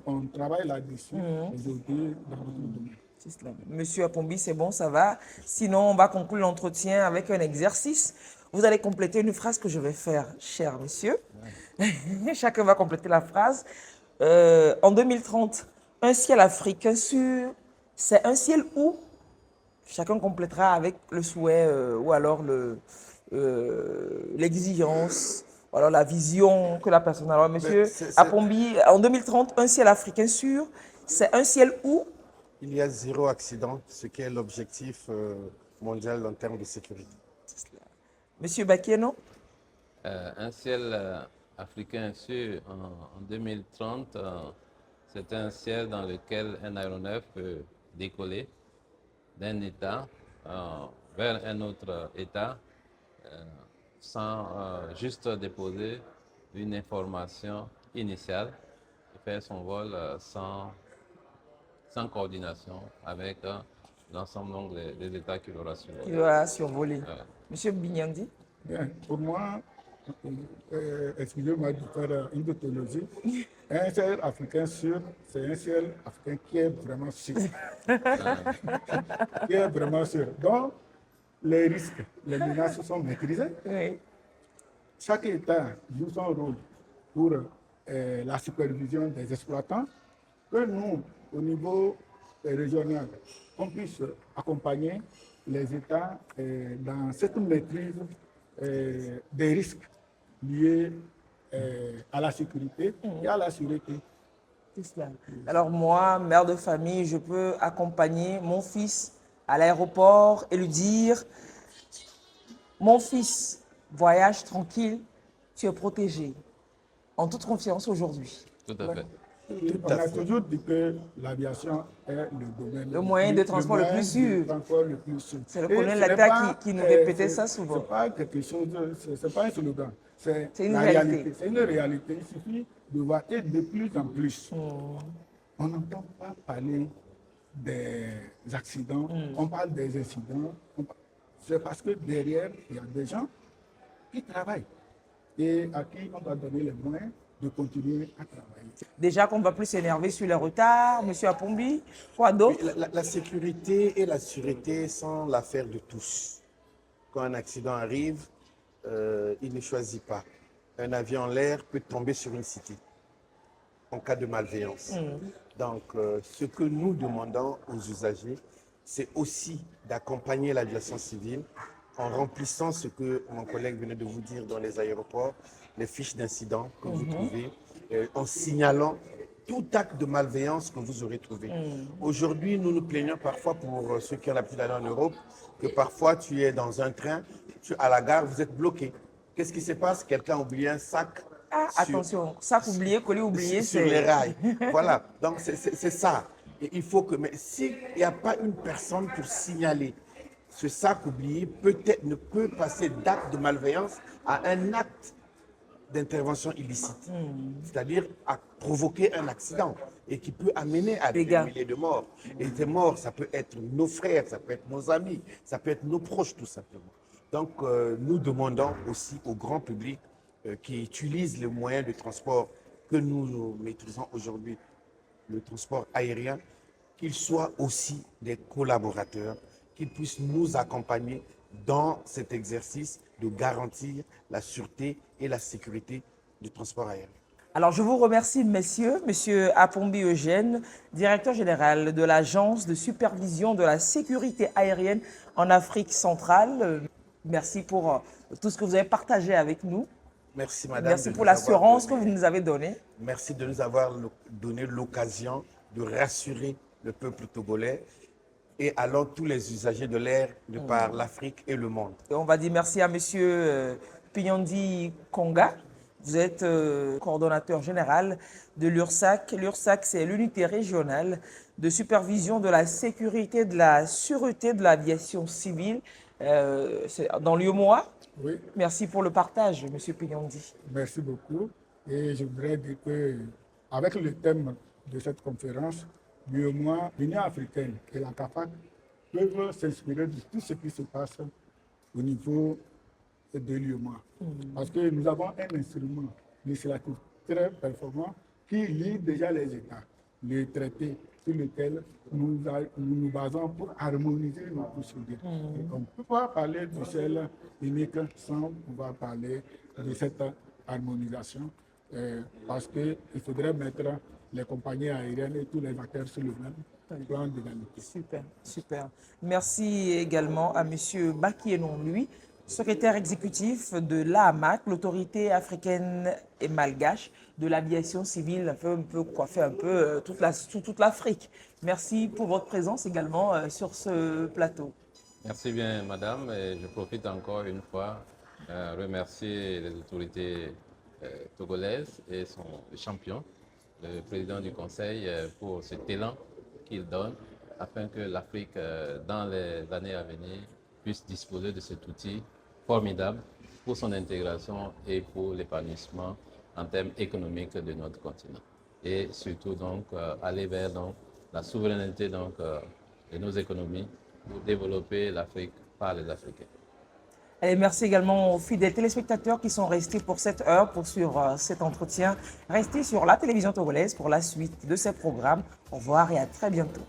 on travaille là-dessus aujourd'hui dans notre domaine. C'est cela. Monsieur Apombi, c'est bon, ça va. Sinon, on va conclure l'entretien avec un exercice. Vous allez compléter une phrase que je vais faire, cher monsieur. Chacun va compléter la phrase. En 2030, un ciel africain sûr, c'est un ciel où chacun complétera avec le souhait ou alors l'exigence, ou alors la vision que la personne a. Alors, monsieur Apombi, en 2030, un ciel africain sûr, c'est un ciel où Il y a 0 accident, ce qui est l'objectif mondial en termes de sécurité. Monsieur Bakeno, Un ciel africain sûr en 2030, c'est un ciel dans lequel un aéronef peut décoller d'un État vers un autre État sans juste déposer une information initiale et faire son vol sans coordination avec l'ensemble donc, des États qui l'aura suivi. qui va survoler. Monsieur Binyandi, Bien, pour moi, excusez-moi de faire une tautologie, un ciel africain sûr, c'est un ciel africain qui est vraiment sûr. Qui est vraiment sûr. Donc, les risques, les menaces sont maîtrisés. oui. Chaque État joue son rôle pour la supervision des exploitants, que nous, au niveau régional, on puisse accompagner les États dans cette maîtrise des risques liés à la sécurité et à la sûreté. C'est cela. Alors moi, mère de famille, je peux accompagner mon fils à l'aéroport et lui dire, mon fils, voyage tranquille, tu es protégé. En toute confiance aujourd'hui. Tout à fait. On a toujours dit que l'aviation est le domaine. Le moyen de transport le plus sûr. C'est le Et colonel ce n'est Lata pas, qui nous répétait ça Ce souvent. n'est pas quelque chose, c'est pas un slogan. C'est une la réalité. C'est une réalité. Il suffit de voir et de plus en plus. On n'entend pas parler des accidents, on parle des incidents. C'est parce que derrière, il y a des gens qui travaillent et à qui on doit donner les moyens de continuer à travailler. Déjà qu'on ne va plus s'énerver sur les retards, monsieur Apombi, quoi d'autre? La sécurité et la sûreté sont l'affaire de tous. Quand un accident arrive, il ne choisit pas. Un avion en l'air peut tomber sur une cité en cas de malveillance. Donc, ce que nous demandons aux usagers, c'est aussi d'accompagner l'aviation civile en remplissant ce que mon collègue venait de vous dire dans les aéroports, les fiches d'incident que vous trouvez, en signalant tout acte de malveillance que vous aurez trouvé. Aujourd'hui, nous nous plaignons parfois pour ceux qui ont l'habitude d'aller en Europe, que parfois tu es dans un train, à la gare, vous êtes bloqué. Qu'est-ce qui se passe? Quelqu'un a oublié un sac. Ah, attention, sac oublié, colis oublié, sur les rails. Voilà, donc c'est ça. Et il faut que, mais s'il n'y a pas une personne pour signaler ce sac oublié, peut-être ne peut passer d'acte de malveillance à un acte d'intervention illicite, c'est-à-dire à provoquer un accident et qui peut amener à des milliers de morts. Et des morts, ça peut être nos frères, ça peut être nos amis, ça peut être nos proches tout simplement. Donc nous demandons aussi au grand public qui utilise les moyens de transport que nous maîtrisons aujourd'hui, le transport aérien, qu'ils soient aussi des collaborateurs, qu'ils puissent nous accompagner dans cet exercice de garantir la sûreté et la sécurité du transport aérien. Alors, je vous remercie, messieurs. Monsieur Apombi Eugène, directeur général de l'Agence de supervision de la sécurité aérienne en Afrique centrale. Merci pour tout ce que vous avez partagé avec nous. Merci, madame. Merci pour l'assurance que vous nous avez donnée. Merci de nous avoir donné l'occasion de rassurer le peuple togolais et alors tous les usagers de l'air de par l'Afrique et le monde. Et on va dire merci à monsieur Pinyandi Konga. Vous êtes coordonnateur général de l'URSSAC. L'URSSAC, c'est l'unité régionale de supervision de la sécurité et de la sûreté de l'aviation civile dans l'UEMOA. Oui. Merci pour le partage, monsieur Pinyandi. Merci beaucoup. Et je voudrais dire que, avec le thème de cette conférence, l'UEMOA, l'Union africaine et la CAFAC peuvent s'inspirer de tout ce qui se passe au niveau de l'UEMOA. Parce que nous avons un instrument législatif très performant qui lie déjà les États, les traités sur lesquels nous basons pour harmoniser nos procédures. Et on ne peut pas parler du ciel unique sans pouvoir parler de cette harmonisation, parce qu'il faudrait mettre les compagnies aériennes et tous les acteurs sur le même plan d'égalité. Super, super. Merci également à M. Bakienon, lui, secrétaire exécutif de l'AMAC, l'autorité africaine et malgache de l'aviation civile, un peu coiffé un peu toute l'Afrique. Merci pour votre présence également sur ce plateau. Merci bien, madame. Et je profite encore une fois remercier les autorités togolaises et son champion, le président du Conseil, pour cet élan qu'il donne afin que l'Afrique, dans les années à venir, puisse disposer de cet outil formidable pour son intégration et pour l'épanouissement en termes économiques de notre continent. Et surtout donc aller vers donc, la souveraineté donc, de nos économies pour développer l'Afrique par les Africains. Et merci également aux fidèles téléspectateurs qui sont restés pour cette heure pour suivre cet entretien. Restez sur la télévision togolaise pour la suite de ces programmes. Au revoir et à très bientôt.